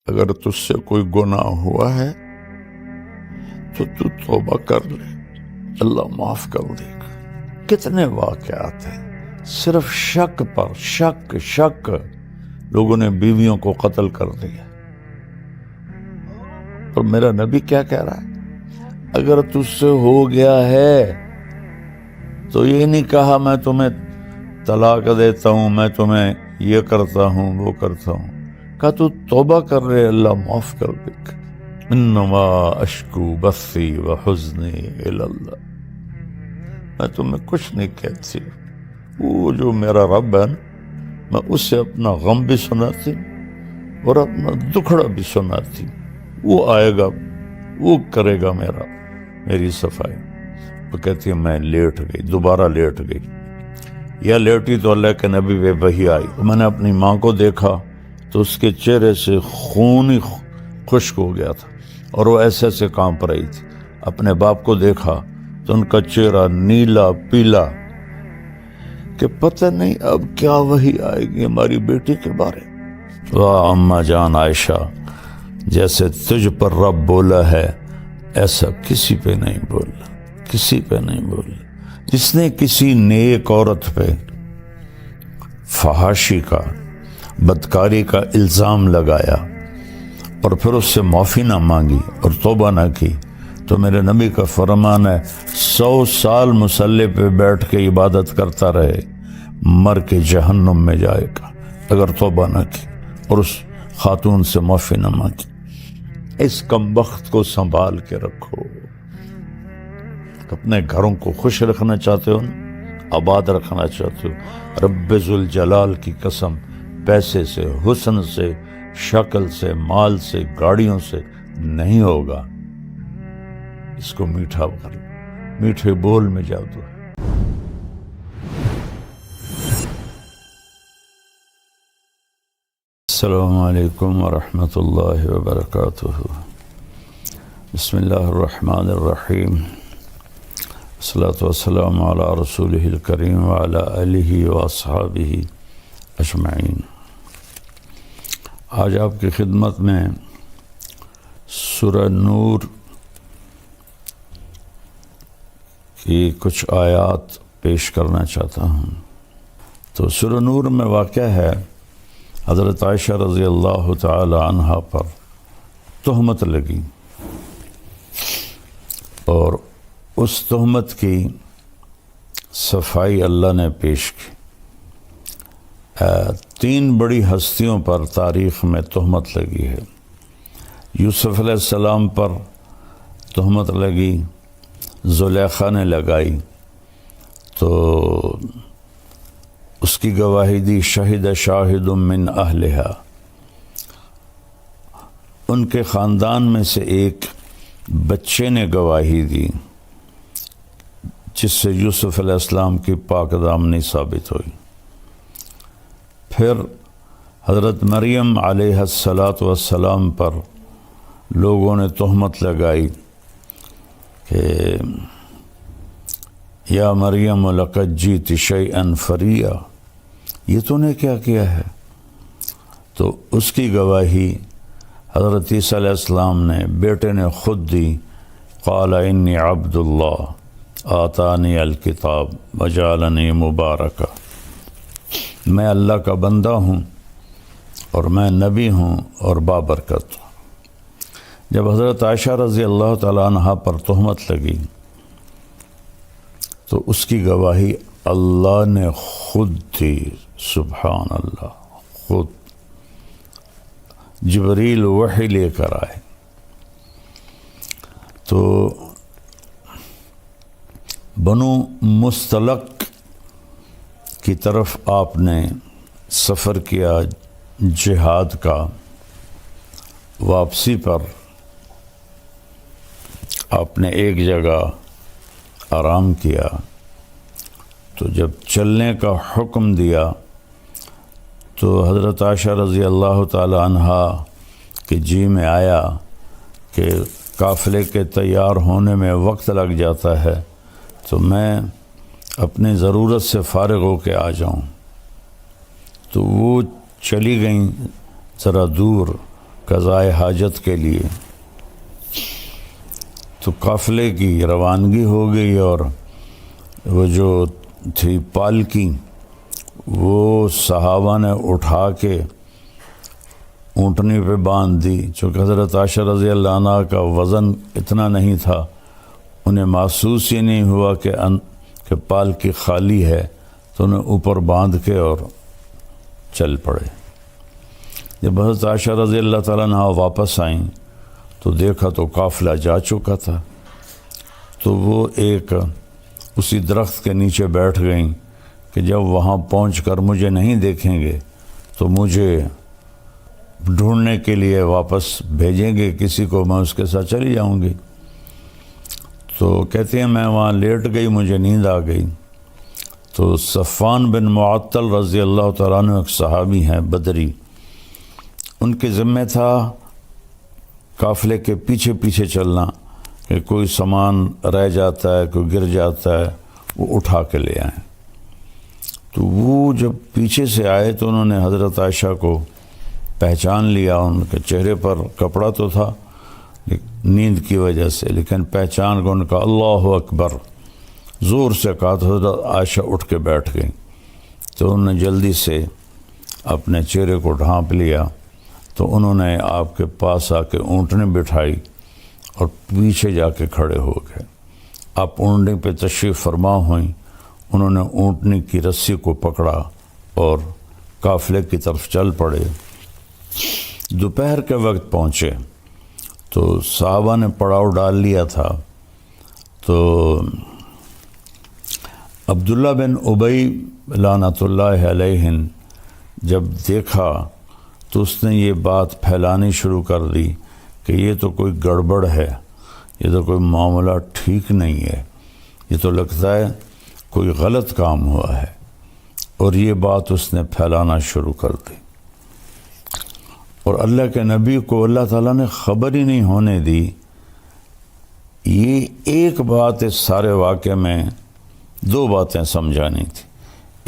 اگر تجھ سے کوئی گناہ ہوا ہے تو توبہ کر لے، اللہ معاف کر دے گا۔ کتنے واقعات ہیں صرف شک پر شک لوگوں نے بیویوں کو قتل کر دیا۔ اور میرا نبی کیا کہہ رہا ہے؟ اگر تجھ سے ہو گیا ہے تو یہ نہیں کہا میں تمہیں طلاق دیتا ہوں، میں تمہیں یہ کرتا ہوں وہ کرتا ہوں، کہا تو توبہ کر رہے، اللہ معاف کر دے گا۔ انما اشکو بثی وحزنی الی اللہ، میں تمہیں کچھ نہیں کہتی، وہ جو میرا رب ہے نا، میں اس سے اپنا غم بھی سناتی ہوں اور اپنا دکھڑا بھی سناتی ہوں، وہ آئے گا، وہ کرے گا میری صفائی۔ وہ کہتی ہے میں لیٹ گئی، دوبارہ لیٹ گئی، یا لیٹی تو اللہ کے نبی پہ وحی آئی، میں نے اپنی ماں کو دیکھا تو اس کے چہرے سے خون ہی خشک ہو گیا تھا اور وہ ایسے ایسے کانپ رہی تھی۔ اپنے باپ کو دیکھا تو ان کا چہرہ نیلا پیلا کہ پتہ نہیں اب کیا وحی آئے گی ہماری بیٹی کے بارے۔ واہ اماں جان عائشہ، جیسے تجھ پر رب بولا ہے ایسا کسی پہ نہیں بولا، کسی پہ نہیں بولا۔ جس نے کسی نیک عورت پہ فحاشی کا، بدکاری کا الزام لگایا اور پھر اس سے معافی نہ مانگی اور توبہ نہ کی، تو میرے نبی کا فرمان ہے 100 سال مصلی پہ بیٹھ کے عبادت کرتا رہے، مر کے جہنم میں جائے گا اگر توبہ نہ کی اور اس خاتون سے معافی نہ مانگی۔ اس کمبخت کو سنبھال کے رکھو۔ اپنے گھروں کو خوش رکھنا چاہتے ہو نا، آباد رکھنا چاہتے ہو، رب ذوالجلال کی قسم، پیسے سے، حسن سے، شکل سے، مال سے، گاڑیوں سے نہیں ہوگا۔ اس کو میٹھا کر لو، میٹھے بول میں جادو ہے۔ السلام علیکم ورحمۃ اللہ وبرکاتہ۔ بسم اللہ الرحمن الرحیم، والصلاة والسلام علی رسولہ الکریم وعلی آلہ واصحابہ اجمعین۔ آج آپ کی خدمت میں سورہ نور کی کچھ آیات پیش کرنا چاہتا ہوں۔ تو سورہ نور میں واقع ہے حضرت عائشہ رضی اللہ تعالی عنہا پر تہمت لگی اور اس تہمت کی صفائی اللہ نے پیش کی۔ 3 بڑی ہستیوں پر تاریخ میں تہمت لگی ہے۔ یوسف علیہ السلام پر تہمت لگی، زلیخا نے لگائی تو اس کی گواہی دی شہد شاہد من اہلہا، ان کے خاندان میں سے ایک بچے نے گواہی دی جس سے یوسف علیہ السلام کی پاک دامنی ثابت ہوئی۔ پھر حضرت مریم علیہ السلام پر لوگوں نے تہمت لگائی کہ یا مریم لقد جئت شیئا فریا، یہ تو نے کیا کیا ہے؟ تو اس کی گواہی حضرت عیسیٰ علیہ السلام نے، بیٹے نے خود دی، قال انی عبد اللہ آتانی الکتاب وجعلنی مبارکا، میں اللہ کا بندہ ہوں اور میں نبی ہوں اور بابرکت ہوں۔ جب حضرت عائشہ رضی اللہ تعالی عنہ پر تہمت لگی تو اس کی گواہی اللہ نے خود دی، سبحان اللہ، خود جبریل وحی لے کر آئے۔ تو بنو مستلق کی طرف آپ نے سفر کیا جہاد کا، واپسی پر آپ نے ایک جگہ آرام کیا، تو جب چلنے کا حکم دیا تو حضرت عائشہ رضی اللہ تعالی عنہا کے جی میں آیا کہ قافلے کے تیار ہونے میں وقت لگ جاتا ہے تو میں اپنی ضرورت سے فارغ ہو کے آ جاؤں۔ تو وہ چلی گئیں ذرا دور قضائے حاجت کے لیے۔ تو قافلے کی روانگی ہو گئی اور وہ جو تھی پالکی وہ صحابہ نے اٹھا کے اونٹنی پہ باندھ دی۔ چونکہ حضرت عائشہ رضی اللہ عنہ کا وزن اتنا نہیں تھا، انہیں محسوس ہی نہیں ہوا کہ پالکی خالی ہے، تو انہیں اوپر باندھ کے اور چل پڑے۔ جب حضرت عائشہ رضی اللہ تعالیٰ عنہ واپس آئیں تو دیکھا تو قافلہ جا چکا تھا، تو وہ ایک اسی درخت کے نیچے بیٹھ گئیں کہ جب وہاں پہنچ کر مجھے نہیں دیکھیں گے تو مجھے ڈھونڈنے کے لیے واپس بھیجیں گے کسی کو، میں اس کے ساتھ چلی جاؤں گی۔ تو کہتے ہیں میں وہاں لیٹ گئی، مجھے نیند آ گئی۔ تو صفوان بن معطل رضی اللہ تعالیٰ عنہ ایک صحابی ہیں بدری، ان کے ذمہ تھا قافلے کے پیچھے پیچھے چلنا، کہ کوئی سامان رہ جاتا ہے، کوئی گر جاتا ہے، وہ اٹھا کے لے آئیں۔ تو وہ جب پیچھے سے آئے تو انہوں نے حضرت عائشہ کو پہچان لیا، ان کے چہرے پر کپڑا تو تھا نیند کی وجہ سے، لیکن پہچان کو ان کا اللہ اکبر زور سے کہا تو حضرت عائشہ اٹھ کے بیٹھ گئی۔ تو انہوں نے جلدی سے اپنے چہرے کو ڈھانپ لیا، تو انہوں نے آپ کے پاس آ کے اونٹنی بٹھائی اور پیچھے جا کے کھڑے ہو گئے۔ آپ اونٹنی پہ تشریف فرما ہوئیں، انہوں نے اونٹنی کی رسی کو پکڑا اور قافلے کی طرف چل پڑے۔ دوپہر کے وقت پہنچے تو صحابہ نے پڑاؤ ڈال لیا تھا، تو عبداللہ بن ابی لعنت اللہ علیہ جب دیکھا تو اس نے یہ بات پھیلانی شروع کر دی کہ یہ تو کوئی گڑبڑ ہے، یہ تو کوئی معاملہ ٹھیک نہیں ہے، یہ تو لگتا ہے کوئی غلط کام ہوا ہے، اور یہ بات اس نے پھیلانا شروع کر دی۔ اور اللہ کے نبی کو اللہ تعالیٰ نے خبر ہی نہیں ہونے دی۔ یہ ایک بات اس سارے واقعے میں دو باتیں سمجھانی تھی،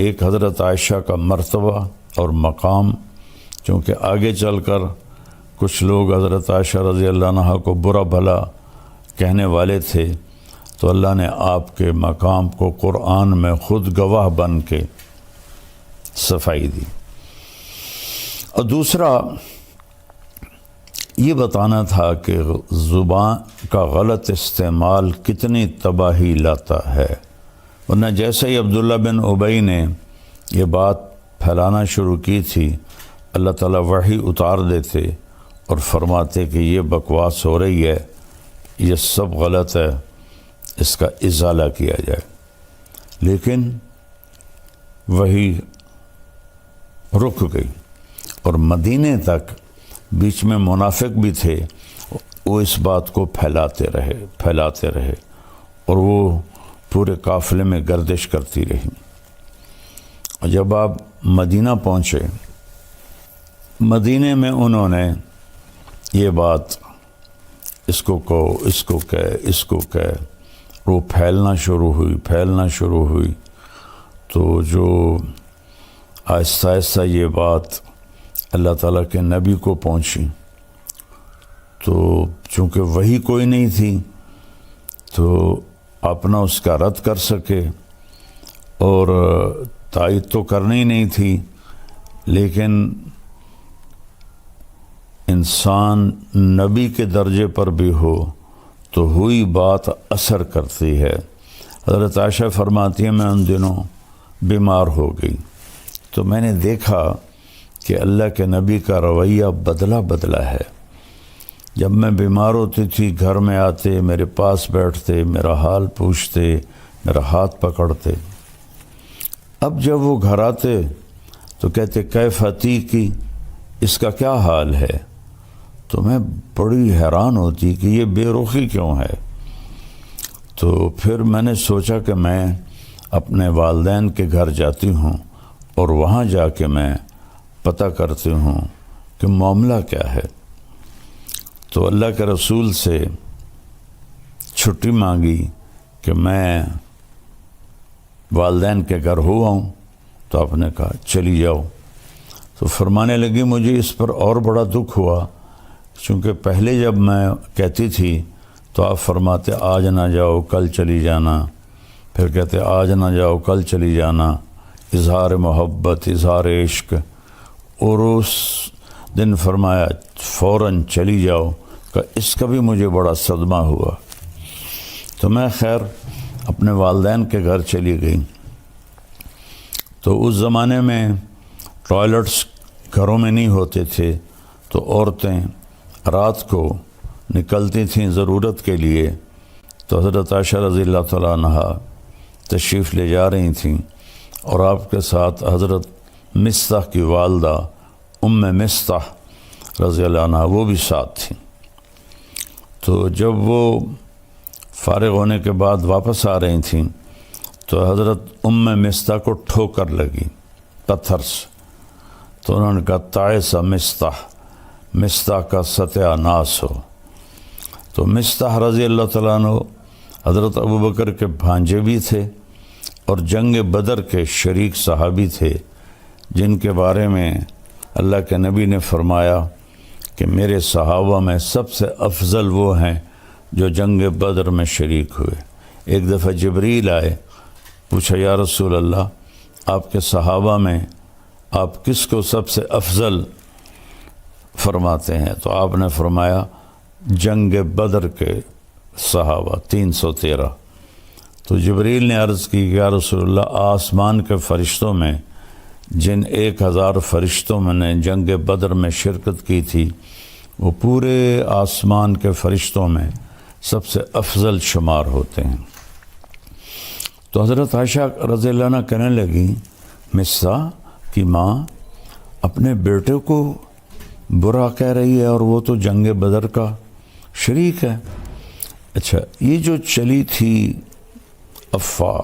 ایک حضرت عائشہ کا مرتبہ اور مقام، چونکہ آگے چل کر کچھ لوگ حضرت عائشہ رضی اللہ عنہ کو برا بھلا کہنے والے تھے، تو اللہ نے آپ کے مقام کو قرآن میں خود گواہ بن کے صفائی دی۔ اور دوسرا یہ بتانا تھا کہ زبان کا غلط استعمال کتنی تباہی لاتا ہے، ورنہ جیسے ہی عبداللہ بن ابی نے یہ بات پھیلانا شروع کی تھی، اللہ تعالیٰ وحی اتار دیتے اور فرماتے کہ یہ بکواس ہو رہی ہے، یہ سب غلط ہے، اس کا ازالہ کیا جائے۔ لیکن وہی رک گئی، اور مدینے تک بیچ میں منافق بھی تھے، وہ اس بات کو پھیلاتے رہے، اور وہ پورے قافلے میں گردش کرتی رہی۔ اور جب آپ مدینہ پہنچے، مدینے میں انہوں نے یہ بات اس کو کہو، اس کو کہے، وہ پھیلنا شروع ہوئی، تو جو آہستہ آہستہ یہ بات اللہ تعالیٰ کے نبی کو پہنچی، تو چونکہ وہی کوئی نہیں تھی تو اپنا اس کا رد کر سکے، اور تائید تو کرنی نہیں تھی، لیکن انسان نبی کے درجے پر بھی ہو تو ہوئی بات اثر کرتی ہے۔ حضرت عائشہ فرماتی ہیں میں ان دنوں بیمار ہو گئی، تو میں نے دیکھا کہ اللہ کے نبی کا رویہ بدلا ہے۔ جب میں بیمار ہوتی تھی گھر میں آتے، میرے پاس بیٹھتے، میرا حال پوچھتے، میرا ہاتھ پکڑتے۔ اب جب وہ گھر آتے تو کہتے کیف عتیقی، اس کا کیا حال ہے؟ تو میں بڑی حیران ہوتی کہ یہ بے رخی کیوں ہے۔ تو پھر میں نے سوچا کہ میں اپنے والدین کے گھر جاتی ہوں اور وہاں جا کے میں پتہ کرتی ہوں کہ معاملہ کیا ہے۔ تو اللہ کے رسول سے چھٹی مانگی کہ میں والدین کے گھر ہوا ہوں، تو آپ نے کہا چلی جاؤ۔ تو فرمانے لگی مجھے اس پر اور بڑا دکھ ہوا چونکہ پہلے جب میں کہتی تھی تو آپ فرماتے آج نہ جاؤ کل چلی جانا، پھر کہتے آج نہ جاؤ کل چلی جانا، اظہار محبت، اظہار عشق، اور اس دن فرمایا فوراً چلی جاؤ، کہ اس کا بھی مجھے بڑا صدمہ ہوا۔ تو میں خیر اپنے والدین کے گھر چلی گئی۔ تو اس زمانے میں ٹوائلٹس گھروں میں نہیں ہوتے تھے، تو عورتیں رات کو نکلتی تھیں ضرورت کے لیے، تو حضرت عائشہ رضی اللہ تعالیٰ عنہا تشریف لے جا رہی تھیں، اور آپ کے ساتھ حضرت مصطح کی والدہ ام مصطح رضی اللہ عنہا وہ بھی ساتھ تھیں۔ تو جب وہ فارغ ہونے کے بعد واپس آ رہی تھیں تو حضرت ام مصطح کو ٹھوکر لگی پتھر سے، تو انہوں نے کہا تعس مصطح، مصطح کا ستیہ ناس ہو۔ تو مصطح رضی اللہ تعالیٰ عنہ حضرت ابوبکر کے بھانجے بھی تھے اور جنگ بدر کے شریک صحابی تھے، جن کے بارے میں اللہ کے نبی نے فرمایا کہ میرے صحابہ میں سب سے افضل وہ ہیں جو جنگ بدر میں شریک ہوئے۔ ایک دفعہ جبریل آئے، پوچھا یا رسول اللہ آپ کے صحابہ میں آپ کس کو سب سے افضل فرماتے ہیں؟ تو آپ نے فرمایا جنگ بدر کے صحابہ 313۔ تو جبریل نے عرض کی کہ یا رسول اللہ آسمان کے فرشتوں میں جن 1000 فرشتوں میں نے جنگ بدر میں شرکت کی تھی، وہ پورے آسمان کے فرشتوں میں سب سے افضل شمار ہوتے ہیں۔ تو حضرت عائشہ رضی اللہ عنہ کہنے لگی مصطح کی ماں اپنے بیٹے کو برا کہہ رہی ہے اور وہ تو جنگ بدر کا شریک ہے۔ اچھا، یہ جو چلی تھی افواہ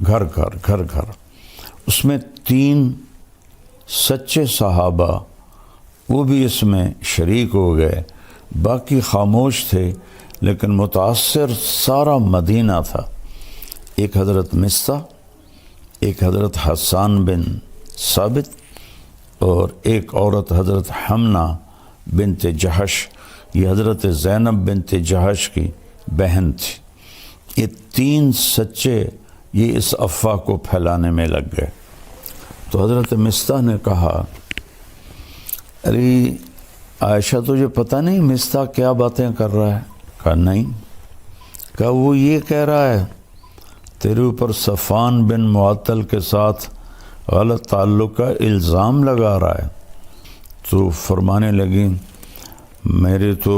گھر گھر اس میں 3 سچے صحابہ وہ بھی اس میں شریک ہو گئے، باقی خاموش تھے، لیکن متاثر سارا مدینہ تھا۔ ایک حضرت مصطح، ایک حضرت حسان بن ثابت، اور ایک عورت حضرت حمنہ بنت جہش، یہ حضرت زینب بنت جہش کی بہن تھی۔ یہ 3 سچے یہ اس افواہ کو پھیلانے میں لگ گئے۔ تو حضرت مصطح نے کہا ارے عائشہ تجھے پتہ نہیں مصطح کیا باتیں کر رہا ہے؟ کہا نہیں۔ کہا وہ یہ کہہ رہا ہے تیرے اوپر صفوان بن معطل کے ساتھ غلط تعلق کا الزام لگا رہا ہے۔ تو فرمانے لگی میرے تو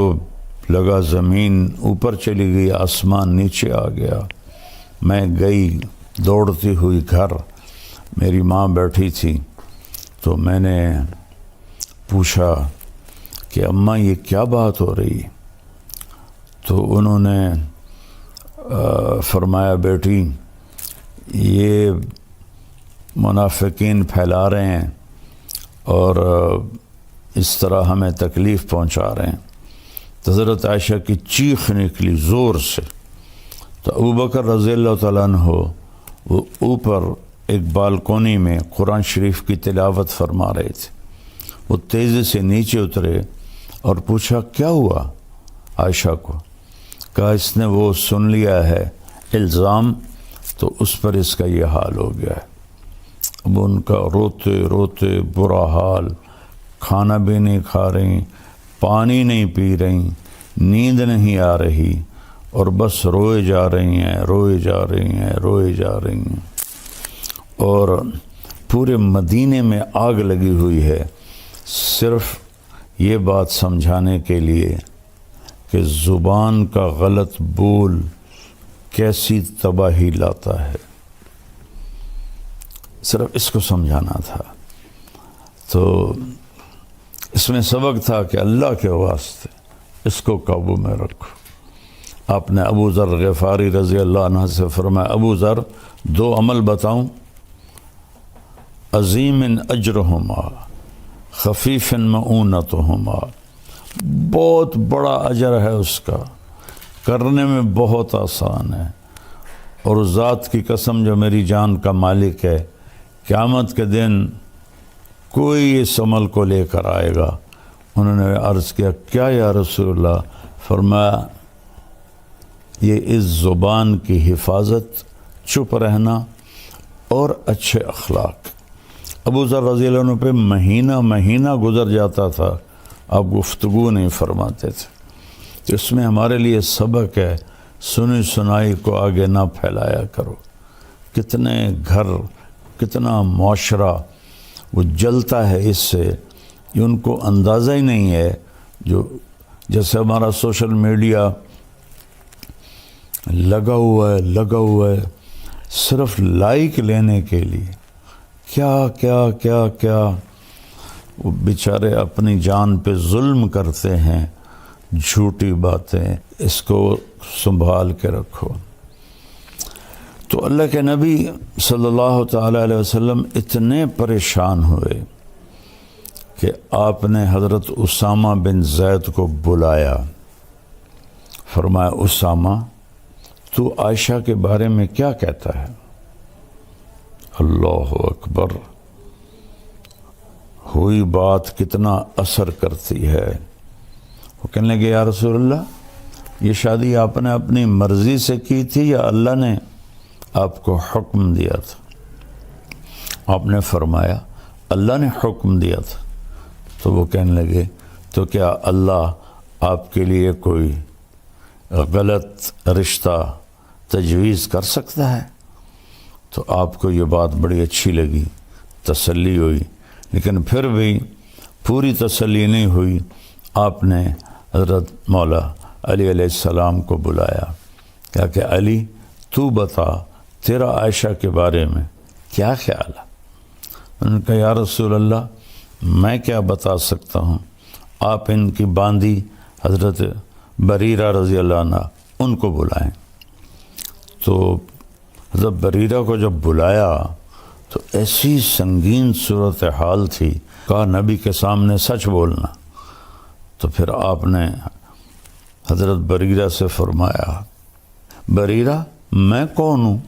لگا زمین اوپر چلی گئی، آسمان نیچے آ گیا۔ میں گئی دوڑتی ہوئی گھر، میری ماں بیٹھی تھی، تو میں نے پوچھا کہ اماں یہ کیا بات ہو رہی؟ تو انہوں نے فرمایا بیٹی یہ منافقین پھیلا رہے ہیں اور اس طرح ہمیں تکلیف پہنچا رہے ہیں۔ تو حضرت عائشہ کی چیخ نکلی زور سے۔ تو ابوبکر رضی اللہ تعالیٰ عنہ وہ اوپر ایک بالکونی میں قرآن شریف کی تلاوت فرما رہے تھے، وہ تیزی سے نیچے اترے اور پوچھا کیا ہوا عائشہ کو؟ کہا اس نے وہ سن لیا ہے الزام، تو اس پر اس کا یہ حال ہو گیا ہے۔ اب ان کا روتے روتے برا حال، کھانا بھی نہیں کھا رہی، پانی نہیں پی رہی، نیند نہیں آ رہی، اور بس روئے جا رہی ہیں، روئے جا رہی ہیں، روئے جا رہی ہیں، اور پورے مدینے میں آگ لگی ہوئی ہے صرف یہ بات سمجھانے کے لیے کہ زبان کا غلط بول کیسی تباہی لاتا ہے، صرف اس کو سمجھانا تھا۔ تو اس میں سبق تھا کہ اللہ کے واسطے اس کو قابو میں رکھو۔ آپ نے ابو ذر غفاری رضی اللہ عنہ سے فرمایا ابو ذر 2 عمل بتاؤں، عظیم اجرہما خفیف معونتہما، بہت بڑا اجر ہے اس کا، کرنے میں بہت آسان ہے، اور اس ذات کی قسم جو میری جان کا مالک ہے، قیامت کے دن کوئی اس عمل کو لے کر آئے گا انہوں نے عرض کیا کیا یا رسول اللہ؟ فرمایا یہ اس زبان کی حفاظت، چپ رہنا اور اچھے اخلاق۔ ابو ذر رضی اللہ عنہ پہ مہینہ مہینہ گزر جاتا تھا، آپ گفتگو نہیں فرماتے تھے۔ تو اس میں ہمارے لیے سبق ہے، سنی سنائی کو آگے نہ پھیلایا کرو۔ کتنے گھر، کتنا معاشرہ وہ جلتا ہے اس سے، یہ ان کو اندازہ ہی نہیں ہے۔ جو جیسے ہمارا سوشل میڈیا لگا ہوا ہے صرف لائک لینے کے لیے، کیا کیا کیا کیا وہ بیچارے اپنی جان پہ ظلم کرتے ہیں، جھوٹی باتیں۔ اس کو سنبھال کے رکھو۔ تو اللہ کے نبی صلی اللہ تعالیٰ علیہ وسلم اتنے پریشان ہوئے کہ آپ نے حضرت اسامہ بن زید کو بلایا، فرمایا اسامہ تو عائشہ کے بارے میں کیا کہتا ہے؟ اللہ اکبر، ہوئی بات کتنا اثر کرتی ہے۔ وہ کہنے لگے یا رسول اللہ یہ شادی آپ نے اپنی مرضی سے کی تھی یا اللہ نے آپ کو حکم دیا تھا؟ آپ نے فرمایا اللہ نے حکم دیا تھا۔ تو وہ کہنے لگے تو کیا اللہ آپ کے لیے کوئی غلط رشتہ تجویز کر سکتا ہے؟ تو آپ کو یہ بات بڑی اچھی لگی، تسلی ہوئی، لیکن پھر بھی پوری تسلی نہیں ہوئی۔ آپ نے حضرت مولا علی علیہ السلام کو بلایا، کہا کہ علی تو بتا تیرا عائشہ کے بارے میں کیا خیال ہے؟ انہوں نے کہا یا رسول اللہ میں کیا بتا سکتا ہوں، آپ ان کی باندھی حضرت بریرہ رضی اللہ عنہ ان کو بلائیں۔ تو حضرت بریرہ کو جب بلایا تو ایسی سنگین صورتحال تھی، کہا نبی کے سامنے سچ بولنا۔ تو پھر آپ نے حضرت بریرہ سے فرمایا بریرہ میں کون ہوں؟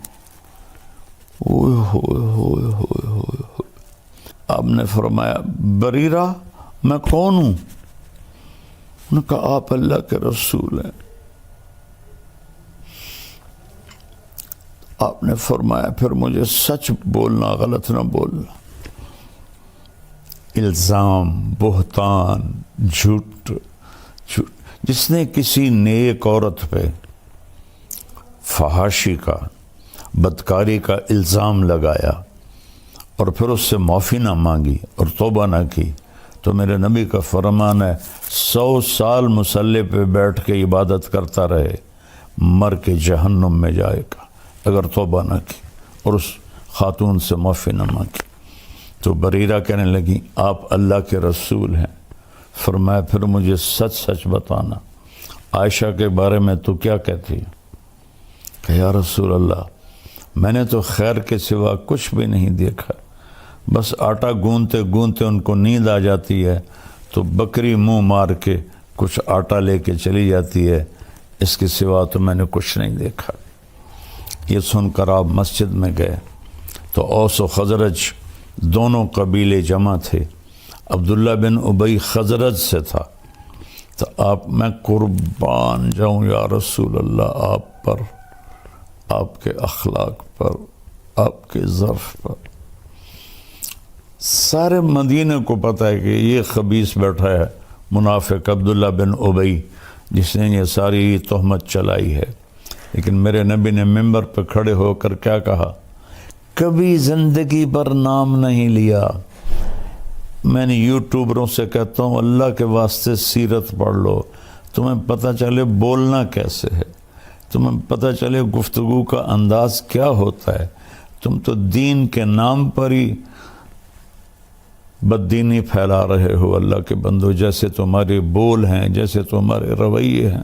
اوئے ہوئے ہوئے ہوئے ہوئے۔ آپ نے فرمایا بریرہ میں کون ہوں؟ انہوں نے کہا آپ اللہ کے رسول ہیں۔ آپ نے فرمایا پھر مجھے سچ بولنا، غلط نہ بولنا۔ الزام، بہتان، جھوٹ، جس نے کسی نیک عورت پہ فحاشی کا، بدکاری کا الزام لگایا اور پھر اس سے معافی نہ مانگی اور توبہ نہ کی، تو میرے نبی کا فرمان ہے 100 سال مصلی پہ بیٹھ کے عبادت کرتا رہے، مر کے جہنم میں جائے گا اگر توبہ نہ کی اور اس خاتون سے معافی نہ مانگی۔ تو بریرہ کہنے لگی آپ اللہ کے رسول ہیں۔ فرمایا پھر مجھے سچ سچ بتانا، عائشہ کے بارے میں تو کیا کہتی ہے؟ کہ یا رسول اللہ میں نے تو خیر کے سوا کچھ بھی نہیں دیکھا، بس آٹا گوندتے گوندتے ان کو نیند آ جاتی ہے تو بکری منہ مار کے کچھ آٹا لے کے چلی جاتی ہے، اس کے سوا تو میں نے کچھ نہیں دیکھا۔ یہ سن کر آپ مسجد میں گئے تو اوس و خزرج دونوں قبیلے جمع تھے۔ عبداللہ بن ابی خزرج سے تھا۔ تو آپ میں قربان جاؤں یا رسول اللہ آپ پر، آپ کے اخلاق پر، آپ کے ظرف پر۔ سارے مدینہ کو پتہ ہے کہ یہ خبیث بیٹھا ہے منافق عبداللہ بن ابی جس نے یہ ساری تہمت چلائی ہے، لیکن میرے نبی نے ممبر پہ کھڑے ہو کر کیا کہا؟ کبھی زندگی پر نام نہیں لیا۔ میں نے یوٹیوبروں سے کہتا ہوں اللہ کے واسطے سیرت پڑھ لو، تمہیں پتہ چلے بولنا کیسے ہے، تمہیں پتہ چلے گفتگو کا انداز کیا ہوتا ہے۔ تم تو دین کے نام پر ہی بددینی پھیلا رہے ہو اللہ کے بندو، جیسے تمہارے بول ہیں، جیسے تمہارے رویے ہیں۔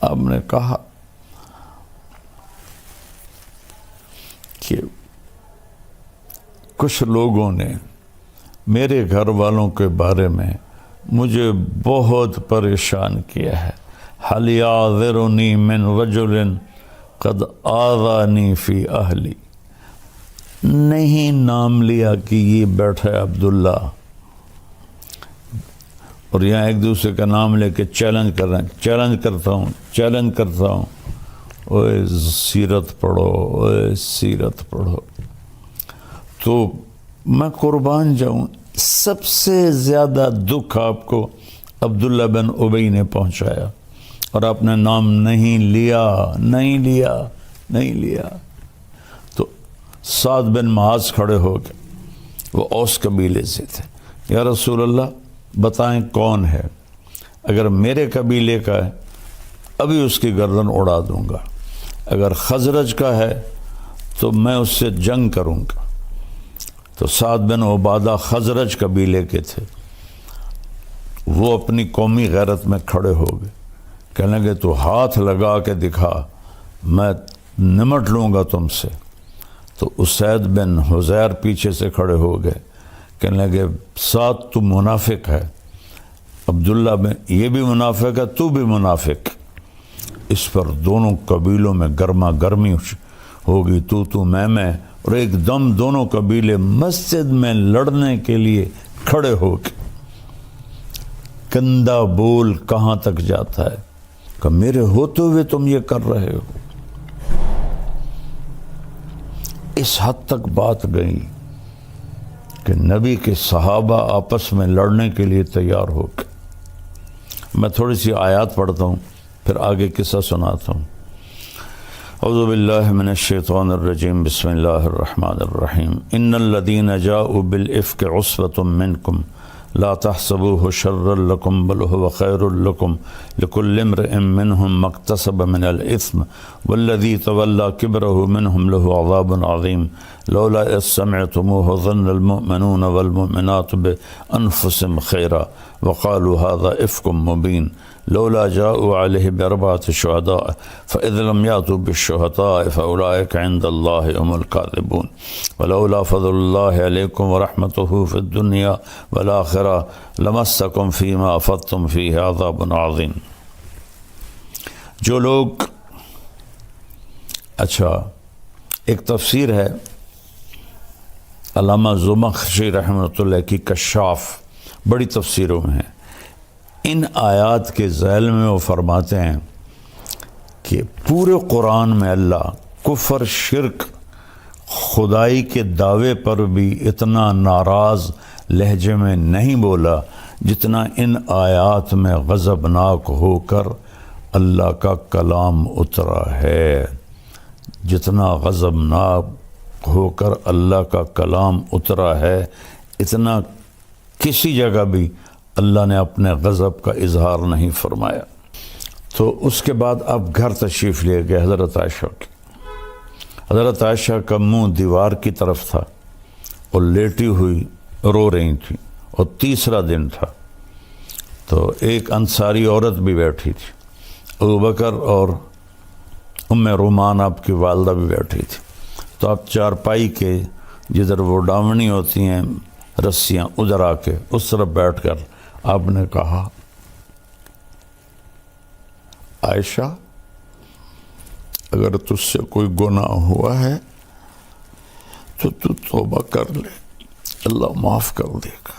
آپ نے کہا کہ کچھ لوگوں نے میرے گھر والوں کے بارے میں مجھے بہت پریشان کیا ہے۔ حَلْ يَعْذِرُنِي مِنْ رَجُلٍ قَدْ آذَانِي فِي أَهْلِي۔ نہیں نام لیا کہ یہ بیٹھا ہے عبداللہ، اور یہاں ایک دوسرے کا نام لے کے چیلنج کر رہے ہیں، چیلنج کرتا ہوں، چیلنج کرتا ہوں۔ اوے سیرت پڑھو، اوے سیرت پڑھو۔ تو میں قربان جاؤں، سب سے زیادہ دکھ آپ کو عبداللہ بن ابی نے پہنچایا، اور آپ نے نام نہیں لیا، نہیں لیا، نہیں لیا۔ تو سعد بن معاذ کھڑے ہو گئے، وہ اوس قبیلے سے تھے۔ یا رسول اللہ بتائیں کون ہے؟ اگر میرے قبیلے کا ہے ابھی اس کی گردن اڑا دوں گا، اگر خزرج کا ہے تو میں اس سے جنگ کروں گا۔ تو سعد بن عبادہ خزرج قبیلے کے تھے، وہ اپنی قومی غیرت میں کھڑے ہو گئے، کہنے لگے تو ہاتھ لگا کے دکھا، میں نمٹ لوں گا تم سے۔ تو اسید بن حزیر پیچھے سے کھڑے ہو گئے، کہنے لگے سعد تو منافق ہے، عبداللہ بن یہ بھی منافق ہے، تو بھی منافق۔ اس پر دونوں قبیلوں میں گرما گرمی ہوگی، تو میں، اور ایک دم دونوں قبیلے مسجد میں لڑنے کے لیے کھڑے ہو گئے۔ گندا بول کہاں تک جاتا ہے کہ میرے ہوتے ہوئے تم یہ کر رہے ہو۔ اس حد تک بات گئی کہ نبی کے صحابہ آپس میں لڑنے کے لیے تیار ہو گئے۔ میں تھوڑی سی آیات پڑھتا ہوں، پھر آگے قصہ سناتا ہوں۔ اعوذ باللہ من الشیطان الرجیم، بسم اللہ الرحمن الرحیم۔ ان الذین جاؤوا بالافک عصبۃ منکم لا تحسبوه شرا لکم بل هو خیر لکم لکل امرئ منهم ما اکتسب من الاثم والذی تولى کبرہ منهم له عذاب عظیم لولا اذ سمعتموه ظن المؤمنون والمؤمنات بانفسهم خیرا وقالوا هذا افک مبین لولا جاءوا علیہ باربعۃ شہداء فاذ لم یأتوا بالشہداء فاولئک عند اللہ هم الکاذبون ولولا فضل اللہ علیکم ورحمتہ فی الدنیا والآخرہ لمسکم فیما افضتم فیہ عذاب عظیم۔ جو لوگ، اچھا ایک تفسیر ہے علامہ زمخشری رحمۃ اللہ کی کشاف، بڑی تفسیروں میں ہے۔ ان آیات کے ذیل میں وہ فرماتے ہیں کہ پورے قرآن میں اللہ کفر، شرک، خدائی کے دعوے پر بھی اتنا ناراض لہجے میں نہیں بولا جتنا ان آیات میں غضبناک ہو کر اللہ کا کلام اترا ہے، جتنا غضبناک ہو کر اللہ کا کلام اترا ہے، اتنا کسی جگہ بھی اللہ نے اپنے غضب کا اظہار نہیں فرمایا۔ تو اس کے بعد اب گھر تشریف لے گئے حضرت عائشہ کے۔ حضرت عائشہ کا منہ دیوار کی طرف تھا اور لیٹی ہوئی رو رہی تھی، اور تیسرا دن تھا۔ تو ایک انصاری عورت بھی بیٹھی تھی، ابوبکر اور ام رومان آپ کی والدہ بھی بیٹھی تھی۔ تو آپ چارپائی کے جدھر وہ ڈاونی ہوتی ہیں رسیاں، ادھر آ کے اس طرف بیٹھ کر آپ نے کہا، عائشہ اگر تجھ سے کوئی گناہ ہوا ہے تو توبہ کر لے، اللہ معاف کر دے گا۔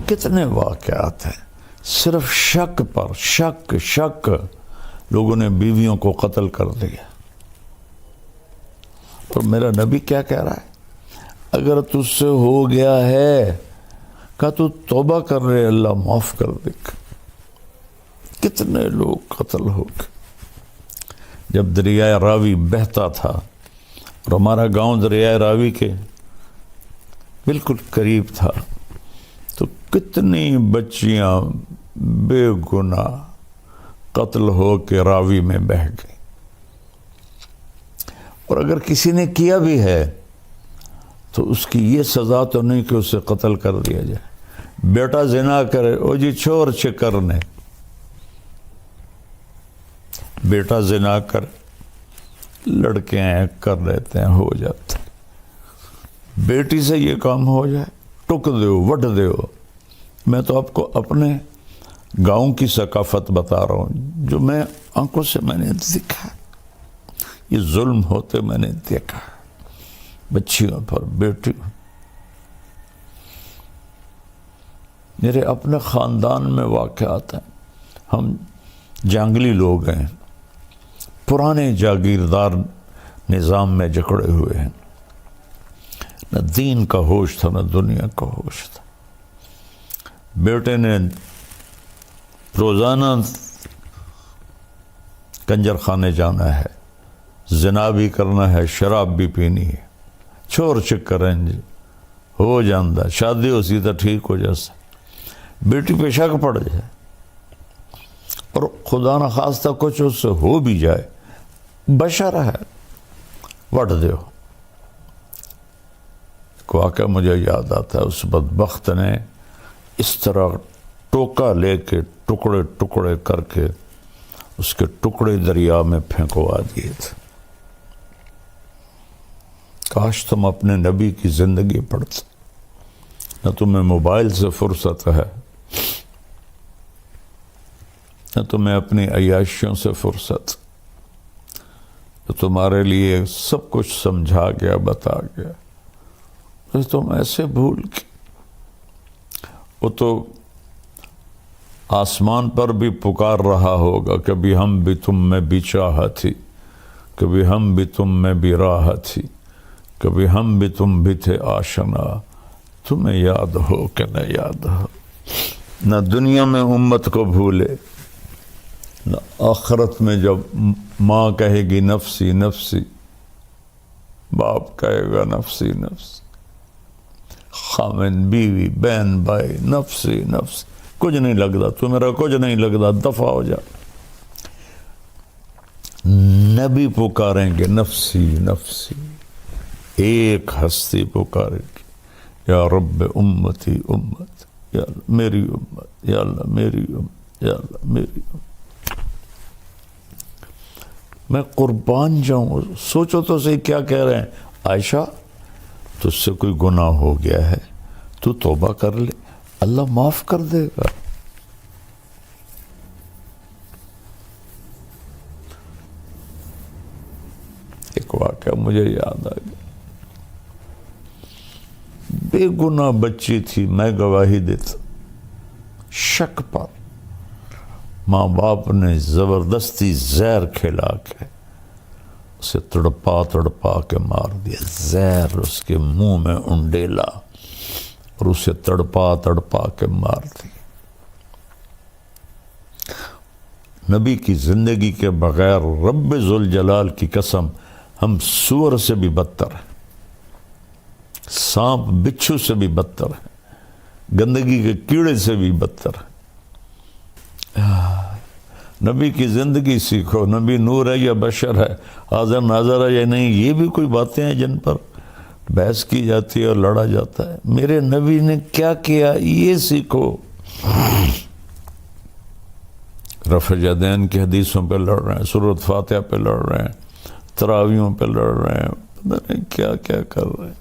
کتنے واقعات ہیں صرف شک پر، شک لوگوں نے بیویوں کو قتل کر دیا۔ اور میرا نبی کیا کہہ رہا ہے؟ اگر تجھ سے ہو گیا ہے کہ تو توبہ کر رہے، اللہ معاف کر دے گا۔ کتنے لوگ قتل ہو گئے۔ جب دریائے راوی بہتا تھا، اور ہمارا گاؤں دریائے راوی کے بالکل قریب تھا، تو کتنی بچیاں بے گناہ قتل ہو کے راوی میں بہہ گئی۔ اور اگر کسی نے کیا بھی ہے تو اس کی یہ سزا تو نہیں کہ اسے قتل کر دیا جائے۔ بیٹا زنا کرے، او جی چھوڑ چکرنے، بیٹا زنا کرے، لڑکے ہیں کر لیتے ہیں، ہو جاتے ہیں۔ بیٹی سے یہ کام ہو جائے، ٹک دیو، وٹ دیو۔ میں تو آپ کو اپنے گاؤں کی ثقافت بتا رہا ہوں، جو میں آنکھوں سے میں نے دیکھا، یہ ظلم ہوتے میں نے دیکھا، بچیوں پر، بیٹیوں۔ میرے اپنے خاندان میں واقعات ہیں. ہم جنگلی لوگ ہیں، پرانے جاگیردار نظام میں جکڑے ہوئے ہیں، نہ دین کا ہوش تھا نہ دنیا کا ہوش تھا. بیٹے نے روزانہ کنجر خانے جانا ہے، زنا بھی کرنا ہے، شراب بھی پینی ہے، چور چکر انج ہو جاندہ، شادی ہو سی تو ٹھیک ہو جیسا، بیٹی پہ شک پڑ جائے اور خدا نہ خواستہ کچھ اس سے ہو بھی جائے، بشر ہے، وٹ دیو. واقعہ مجھے یاد آتا ہے، اس بدبخت نے اس طرح ٹوکا لے کے ٹکڑے ٹکڑے کر کے اس کے ٹکڑے دریا میں پھینکوا دیے تھے. کاش تم اپنے نبی کی زندگی پڑھتے، نہ تمہیں موبائل سے فرصت ہے، نہ تمہیں اپنی عیاشیوں سے فرصت، تو تمہارے لیے سب کچھ سمجھا گیا، بتا گیا، تو تم ایسے بھول کے. وہ تو آسمان پر بھی پکار رہا ہوگا، کبھی ہم بھی تم میں بھی چاہ تھی، کبھی ہم بھی تم میں بھی راہ تھی، کبھی ہم بھی تم بھی تھے آشنا. تمہیں یاد ہو کہ نہ یاد ہو، نہ دنیا میں امت کو بھولے، نہ آخرت میں جب ماں کہے گی نفسی نفسی، باپ کہے گا نفسی نفسی، خامن بیوی بہن بھائی نفسی نفسی، کچھ نہیں لگتا تو میرا، کچھ نہیں لگتا، دفع ہو جا. نبی پکاریں گے نفسی نفسی، ایک ہستی پکارے گی یا رب امتی امت، یا اللہ میری امت، یا اللہ میری امت، یا اللہ میری امت. میں قربان جاؤں. سوچو تو صحیح کیا کہہ رہے ہیں. عائشہ تجھ سے کوئی گناہ ہو گیا ہے تو توبہ کر لے، اللہ معاف کر دے گا. ایک واقعہ مجھے یاد آ گیا. بے گناہ بچی تھی، میں گواہی دیتا، شک پر ماں باپ نے زبردستی زہر کھلا کے اسے تڑپا تڑپا کے مار دیا. زہر اس کے منہ میں انڈیلا اور اسے تڑپا تڑپا کے مار دیا. نبی کی زندگی کے بغیر رب ذوالجلال کی قسم ہم سور سے بھی بدتر ہیں، سانپ بچھو سے بھی بدتر ہیں، گندگی کے کیڑے سے بھی بدتر ہیں. نبی کی زندگی سیکھو. نبی نور ہے یا بشر ہے، حاضر ناظر ہے یا نہیں، یہ بھی کوئی باتیں ہیں جن پر بحث کی جاتی ہے اور لڑا جاتا ہے. میرے نبی نے کیا کیا یہ سیکھو. رفع یدین کی حدیثوں پہ لڑ رہے ہیں، سورۃ فاتحہ پہ لڑ رہے ہیں، تراویحوں پہ لڑ رہے ہیں، پتہ نہیں کیا کیا کر رہے ہیں.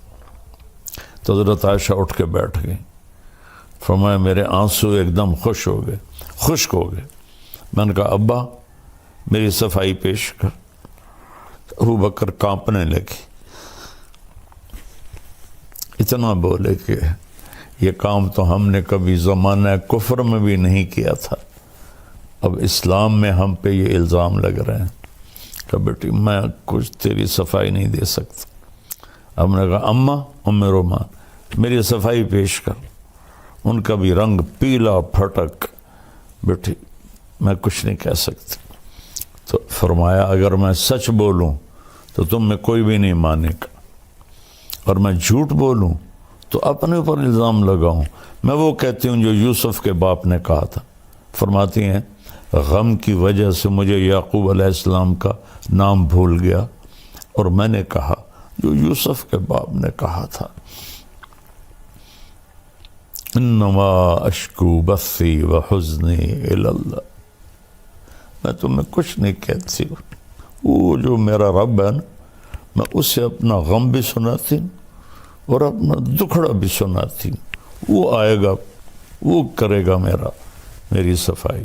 تو حضرت عائشہ اٹھ کے بیٹھ گئی، فرمایا میرے آنسو ایک دم خشک ہو گئے. میں نے کہا ابا میری صفائی پیش کر. ابو بکر کانپنے لگی، اتنا بولے کہ یہ کام تو ہم نے کبھی زمانہ کفر میں بھی نہیں کیا تھا، اب اسلام میں ہم پہ یہ الزام لگ رہے ہیں. کہ بیٹی میں کچھ تیری صفائی نہیں دے سکتا. ہم نے کہا اماں ام رومان میری صفائی پیش کر. ان کا بھی رنگ پیلا پھٹک. بیٹی میں کچھ نہیں کہہ سکتی. تو فرمایا اگر میں سچ بولوں تو تم میں کوئی بھی نہیں مانے گا، اور میں جھوٹ بولوں تو اپنے اوپر الزام لگاؤں. میں وہ کہتی ہوں جو یوسف کے باپ نے کہا تھا. فرماتی ہیں غم کی وجہ سے مجھے یعقوب علیہ السلام کا نام بھول گیا اور میں نے کہا جو یوسف کے باپ نے کہا تھا، انما اشکو بثی وحزنی الی اللہ. میں تمہیں کچھ نہیں کہتی ہوں، وہ جو میرا رب ہے نا، میں اسے اپنا غم بھی سناتی ہوں اور اپنا دکھڑا بھی سناتی ہوں. وہ آئے گا، وہ کرے گا میری صفائی.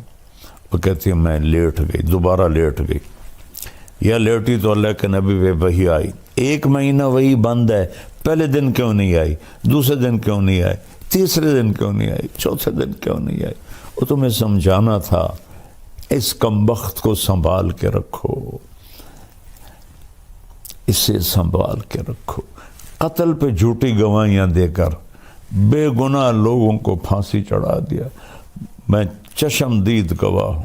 وہ کہتی ہے میں لیٹ گئی، دوبارہ لیٹ گئی. یا لیٹی تو اللہ کے نبی پہ وحی آئی. 1 مہینہ وہی بند ہے، پہلے دن کیوں نہیں آئی، دوسرے دن کیوں نہیں آئی، تیسرے دن کیوں نہیں آئی؟ چوتھے دن کیوں نہیں آئی؟ وہ تمہیں سمجھانا تھا اس کمبخت کو سنبھال کے رکھو، اسے سنبھال کے رکھو۔ قتل پہ جھوٹی گواہیاں دے کر بے گناہ لوگوں کو پھانسی چڑھا دیا۔ میں چشمدید گواہ ہوں،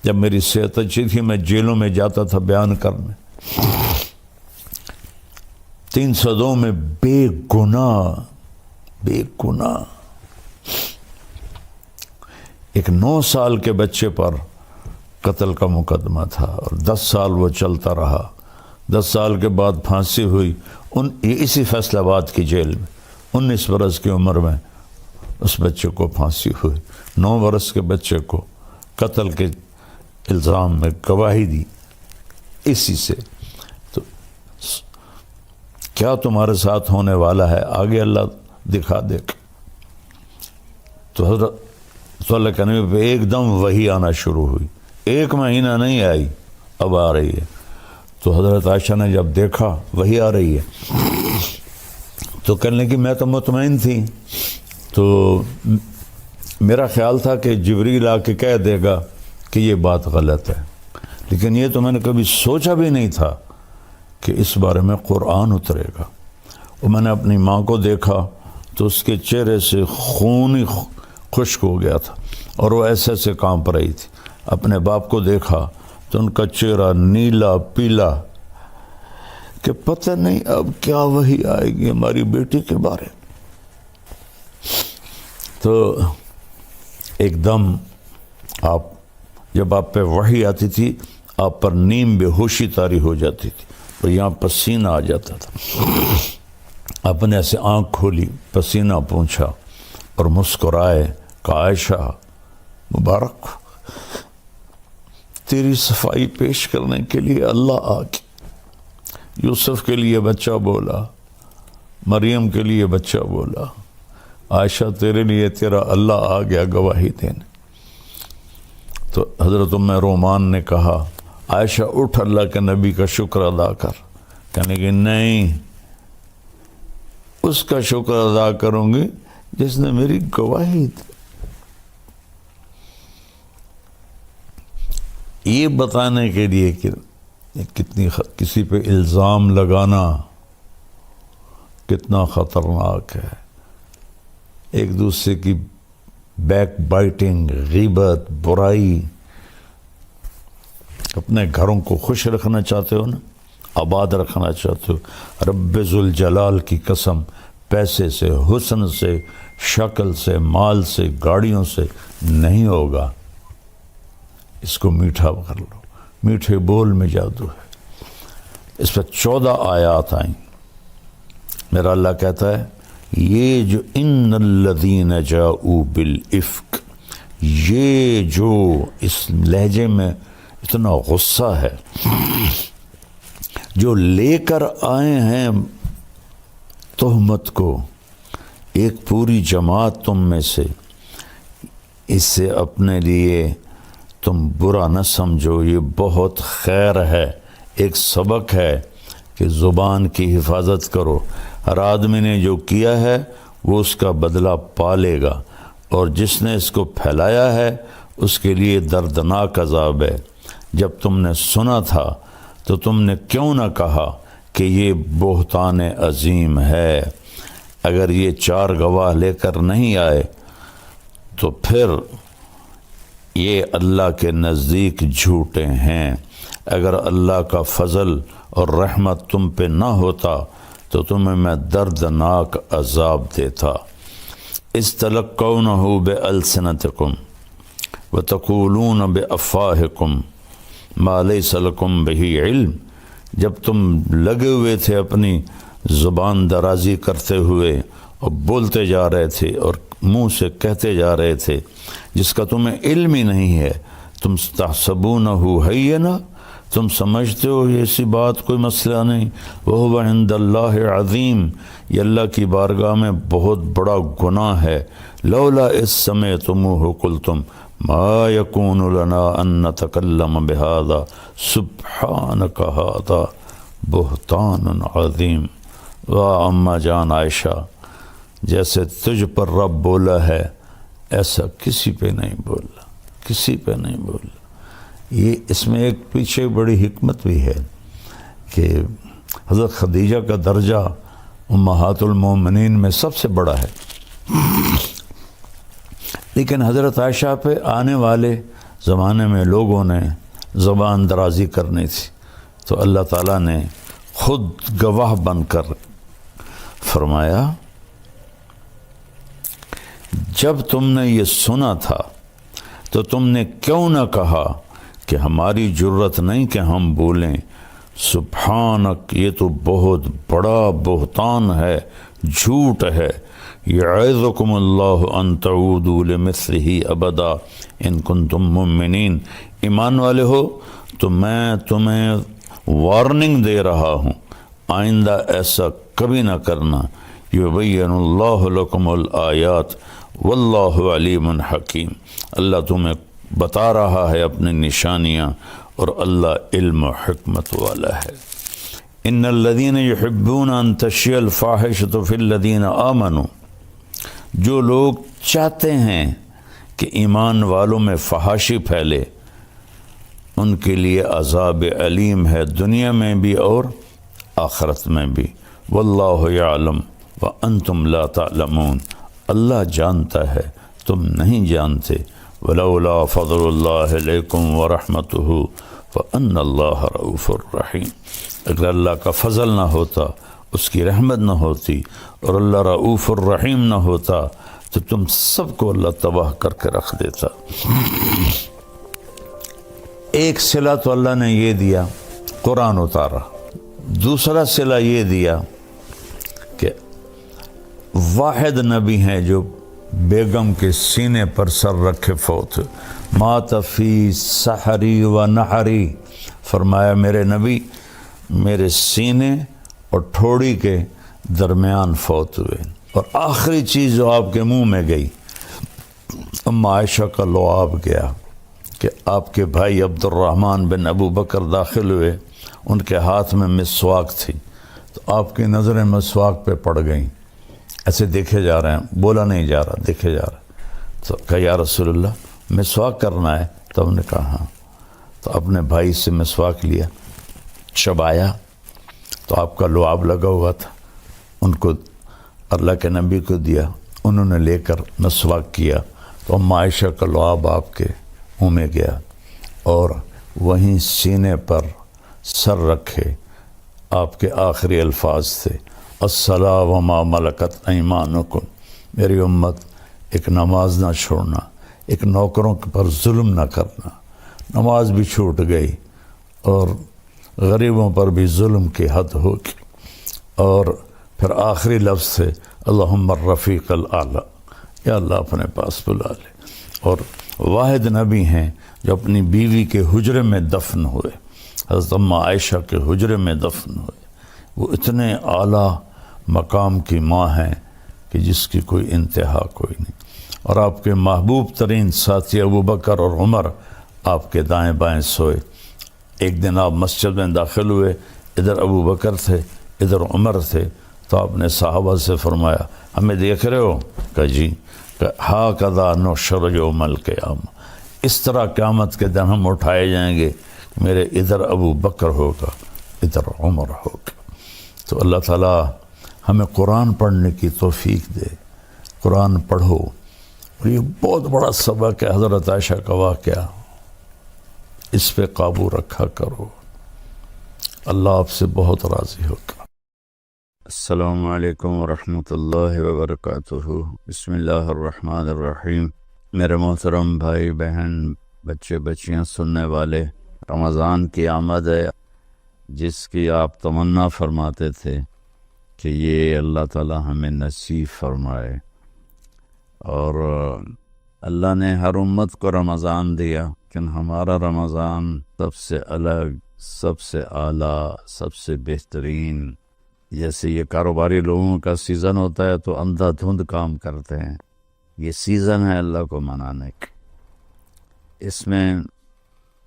جب میری صحت اچھی تھی میں جیلوں میں جاتا تھا بیان کرنے، 302 میں بے گناہ ایک 9 سال کے بچے پر قتل کا مقدمہ تھا اور 10 سال وہ چلتا رہا۔ 10 سال کے بعد پھانسی ہوئی اسی فیصل آباد کی جیل میں۔ 19 برس کی عمر میں اس بچے کو پھانسی ہوئی۔ 9 برس کے بچے کو قتل کے الزام میں گواہی دی اسی سے۔ تو کیا تمہارے ساتھ ہونے والا ہے آگے اللہ دکھا دے گا۔ تو حضرت صلی اللہ علیہ وسلم پہ ایک دم وحی آنا شروع ہوئی، 1 مہینہ نہیں آئی، اب آ رہی ہے۔ تو حضرت عائشہ نے جب دیکھا وحی آ رہی ہے تو کہنے لگی میں تو مطمئن تھی، تو میرا خیال تھا کہ جبریل آ کے کہہ دے گا کہ یہ بات غلط ہے، لیکن یہ تو میں نے کبھی سوچا بھی نہیں تھا کہ اس بارے میں قرآن اترے گا۔ اور میں نے اپنی ماں کو دیکھا تو اس کے چہرے سے خون ہی خشک ہو گیا تھا اور وہ ایسے کانپ رہی تھی۔ اپنے باپ کو دیکھا تو ان کا چہرہ نیلا پیلا کہ پتہ نہیں اب کیا وحی آئے گی ہماری بیٹی کے بارے۔ تو ایک دم جب آپ پہ وحی آتی تھی آپ پر نیم بے ہوشی طاری ہو جاتی تھی اور یہاں پسینہ آ جاتا تھا۔ آپ نے ایسے آنکھ کھولی، پسینہ پونچھا اور مسکرائے، کہا عائشہ مبارک تیری صفائی پیش کرنے کے لیے اللہ آ گیا۔ یوسف کے لیے بچہ بولا، مریم کے لیے بچہ بولا، عائشہ تیرے لیے تیرا اللہ آ گیا گواہی دینے۔ تو حضرت ام رومان نے کہا عائشہ اٹھ اللہ کے نبی کا شکر ادا کر۔ کہنے کہ نہیں، اس کا شکر ادا کروں گی جس نے میری گواہی دی۔ یہ بتانے کے لیے کہ کتنی کسی پہ الزام لگانا کتنا خطرناک ہے، ایک دوسرے کی بیک بائٹنگ، غیبت، برائی۔ اپنے گھروں کو خوش رکھنا چاہتے ہو نا، آباد رکھنا چاہتے ہو، رب ذوالجلال کی قسم پیسے سے، حسن سے، شکل سے، مال سے، گاڑیوں سے نہیں ہوگا۔ اس کو میٹھا کر لو، میٹھے بول میں جادو ہے۔ اس پہ 14 آیات آئیں۔ میرا اللہ کہتا ہے یہ جو ان الذین جاؤوا بالافک، یہ جو اس لہجے میں اتنا غصہ ہے، جو لے کر آئے ہیں تہمت کو، ایک پوری جماعت تم میں سے، اس سے اپنے لیے تم برا نہ سمجھو، یہ بہت خیر ہے، ایک سبق ہے کہ زبان کی حفاظت کرو۔ ہر آدمی نے جو کیا ہے وہ اس کا بدلہ پا لے گا، اور جس نے اس کو پھیلایا ہے اس کے لیے دردناک عذاب ہے۔ جب تم نے سنا تھا تو تم نے کیوں نہ کہا کہ یہ بہتان عظیم ہے؟ اگر یہ 4 گواہ لے کر نہیں آئے تو پھر یہ اللہ کے نزدیک جھوٹے ہیں۔ اگر اللہ کا فضل اور رحمت تم پہ نہ ہوتا تو تمہیں میں دردناک عذاب دیتا۔ استلقونہ بألسنتکم وتقولون بأفواہکم ما لیس لکم بہ علم، جب تم لگے ہوئے تھے اپنی زبان درازی کرتے ہوئے اور بولتے جا رہے تھے اور منہ سے کہتے جا رہے تھے جس کا تمہیں علم ہی نہیں ہے، تم تحسبونہ ہینا، تم سمجھتے ہو یہ ایسی بات کوئی مسئلہ نہیں، وہو عند اللہ عظیم، یہ اللہ کی بارگاہ میں بہت بڑا گناہ ہے۔ لولا اذ سمعتموہ قلتم ما یکون لنا ان نتکلم بہذا سبحانک ھذا بہتان عظیم۔ واہ اماں جان عائشہ، جیسے تجھ پر رب بولا ہے ایسا کسی پہ نہیں بولا، کسی پہ نہیں بولا۔ یہ اس میں ایک پیچھے بڑی حکمت بھی ہے کہ حضرت خدیجہ کا درجہ امہات المومنین میں سب سے بڑا ہے، لیکن حضرت عائشہ پہ آنے والے زمانے میں لوگوں نے زبان درازی کرنی تھی، تو اللہ تعالیٰ نے خود گواہ بن کر فرمایا جب تم نے یہ سنا تھا تو تم نے کیوں نہ کہا کہ ہماری جرت نہیں کہ ہم بولیں سبحانک، یہ تو بہت بڑا بہتان ہے، جھوٹ ہے، یعظکم اللہ ان تعودوا لمثلہ ابدا ان کنتم مؤمنین، ایمان والے ہو تو میں تمہیں وارننگ دے رہا ہوں آئندہ ایسا کبھی نہ کرنا، یبین اللہ لکم الآیات واللہ علیم حکیم، اللہ تمہیں بتا رہا ہے اپنی نشانیاں اور اللہ علم و حکمت والا ہے۔ ان الذین یحبون ان تشیع الفاحشۃ فی الذین آمنوا، جو لوگ چاہتے ہیں کہ ایمان والوں میں فحاشی پھیلے ان کے لیے عذاب علیم ہے، دنیا میں بھی اور آخرت میں بھی۔ واللہ یعلم وانتم لا تعلمون، اللہ جانتا ہے تم نہیں جانتے۔ ولولا فضل اللہ علیکم ورحمتہ فان اللہ رؤوف الرحیم، اگر اللہ کا فضل نہ ہوتا، اس کی رحمت نہ ہوتی اور اللہ رؤوف الرحیم نہ ہوتا تو تم سب کو اللہ تباہ کر کے رکھ دیتا۔ ایک صلہ تو اللہ نے یہ دیا قرآن اتارا، دوسرا صلہ یہ دیا کہ واحد نبی ہیں جو بیگم کے سینے پر سر رکھے فوت، مات فی سحری و نحری، فرمایا میرے نبی میرے سینے اور ٹھوڑی کے درمیان فوت ہوئے۔ اور آخری چیز جو آپ کے منہ میں گئی، ام عائشہ کا لعاب گیا کہ آپ کے بھائی عبد الرحمن بن ابو بکر داخل ہوئے، ان کے ہاتھ میں مسواک تھی، تو آپ کی نظریں مسواک پہ پڑ گئیں، ایسے دیکھے جا رہے ہیں، بولا نہیں جا رہا، دیکھے جا رہا۔ تو کہا یا رسول اللہ مسواک کرنا ہے؟ تب نے کہا ہاں، تو اپنے بھائی سے مسواک لیا، چبایا، تو آپ کا لعاب لگا ہوا تھا، ان کو اللہ کے نبی کو دیا، انہوں نے لے کر مسواک کیا، تو ام عائشہ کا لعاب آپ کے منہ میں گیا، اور وہیں سینے پر سر رکھے آپ کے آخری الفاظ تھے الصلاۃ وما ملکت ایمانکم، میری امت ایک نماز نہ چھوڑنا، ایک نوکروں پر ظلم نہ کرنا، نماز بھی چھوٹ گئی اور غریبوں پر بھی ظلم کی حد ہوگی، اور پھر آخری لفظ سے اللہم الرفیق الاعلی، یا اللہ اپنے پاس بلا لے۔ اور واحد نبی ہیں جو اپنی بیوی کے حجرے میں دفن ہوئے، حضرت ام عائشہ کے حجرے میں دفن ہوئے، وہ اتنے اعلیٰ مقام کی ماں ہیں کہ جس کی کوئی انتہا کوئی نہیں۔ اور آپ کے محبوب ترین ساتھی ابو بکر اور عمر آپ کے دائیں بائیں سوئے۔ ایک دن آپ مسجد میں داخل ہوئے، ادھر ابو بکر تھے ادھر عمر تھے، تو آپ نے صحابہ سے فرمایا ہمیں دیکھ رہے ہو؟ کہا جی۔ ہاکذا نحشر یوم القیامہ، اس طرح قیامت کے دن ہم اٹھائے جائیں گے، میرے ادھر ابو بکر ہوگا ادھر عمر ہوگا۔ تو اللہ تعالیٰ ہمیں قرآن پڑھنے کی توفیق دے، قرآن پڑھو۔ اور یہ بہت بڑا سبق ہے حضرت عائشہ کا واقعہ، اس پہ قابو رکھا کرو، اللہ آپ سے بہت راضی ہوگا۔ السلام علیکم ورحمۃ اللہ وبرکاتہ۔ بسم اللہ الرحمن الرحیم۔ میرے محترم بھائی بہن، بچے بچیاں، سننے والے، رمضان کی آمد ہے جس کی آپ تمنا فرماتے تھے کہ یہ اللہ تعالی ہمیں نصیب فرمائے، اور اللہ نے ہر امت کو رمضان دیا، لیکن ہمارا رمضان سب سے الگ، سب سے اعلیٰ، سب سے بہترین۔ جیسے یہ کاروباری لوگوں کا سیزن ہوتا ہے تو اندھا دھند کام کرتے ہیں، یہ سیزن ہے اللہ کو منانے کا۔ اس میں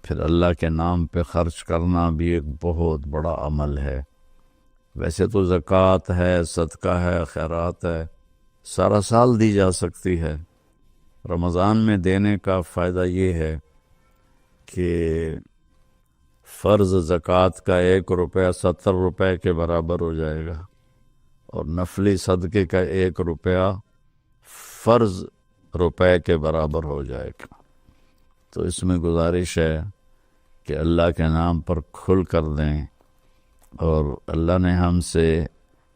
پھر اللہ کے نام پہ خرچ کرنا بھی ایک بہت بڑا عمل ہے۔ ویسے تو زکوٰۃ ہے، صدقہ ہے، خیرات ہے، سارا سال دی جا سکتی ہے۔ رمضان میں دینے کا فائدہ یہ ہے کہ فرض زکوٰۃ کا 1 روپیہ 70 روپے کے برابر ہو جائے گا، اور نفلی صدقے کا 1 روپیہ فرض روپے کے برابر ہو جائے گا۔ تو اس میں گزارش ہے کہ اللہ کے نام پر کھل کر دیں، اور اللہ نے ہم سے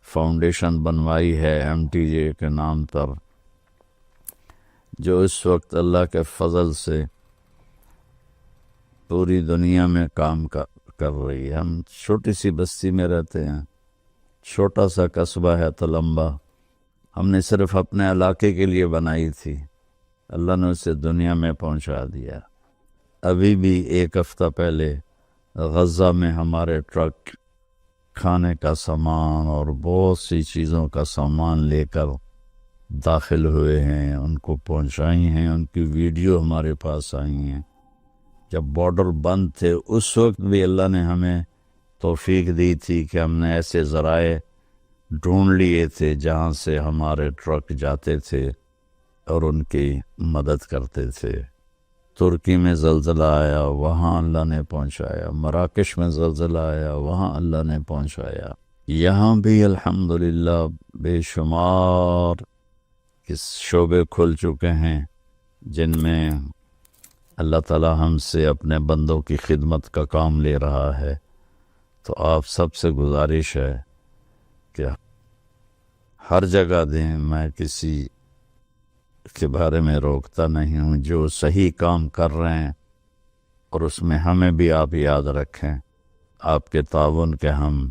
فاؤنڈیشن بنوائی ہے MTJ کے نام پر، جو اس وقت اللہ کے فضل سے پوری دنیا میں کام کر رہی ہے۔ ہم چھوٹی سی بستی میں رہتے ہیں، چھوٹا سا قصبہ ہے تلمبا، ہم نے صرف اپنے علاقے کے لیے بنائی تھی، اللہ نے اسے دنیا میں پہنچا دیا۔ ابھی بھی 1 ہفتہ پہلے غزہ میں ہمارے ٹرک کھانے کا سامان اور بہت سی چیزوں کا سامان لے کر داخل ہوئے ہیں، ان کو پہنچائی ہیں، ان کی ویڈیو ہمارے پاس آئی ہیں۔ جب بارڈر بند تھے اس وقت بھی اللہ نے ہمیں توفیق دی تھی کہ ہم نے ایسے ذرائع ڈھونڈ لیے تھے جہاں سے ہمارے ٹرک جاتے تھے اور ان کی مدد کرتے تھے۔ ترکی میں زلزلہ آیا، وہاں اللہ نے پہنچایا، مراکش میں زلزلہ آیا، وہاں اللہ نے پہنچایا۔ یہاں بھی الحمدللہ بے شمار شعبے کھل چکے ہیں جن میں اللہ تعالی ہم سے اپنے بندوں کی خدمت کا کام لے رہا ہے۔ تو آپ سب سے گزارش ہے کہ ہر جگہ دیں، میں کسی کے بارے میں روکتا نہیں ہوں، جو صحیح کام کر رہے ہیں، اور اس میں ہمیں بھی آپ یاد رکھیں، آپ کے تعاون کے ہم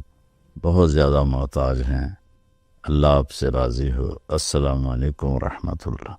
بہت زیادہ محتاج ہیں۔ اللہ آپ سے راضی ہو۔ السلام علیکم ورحمۃ اللہ۔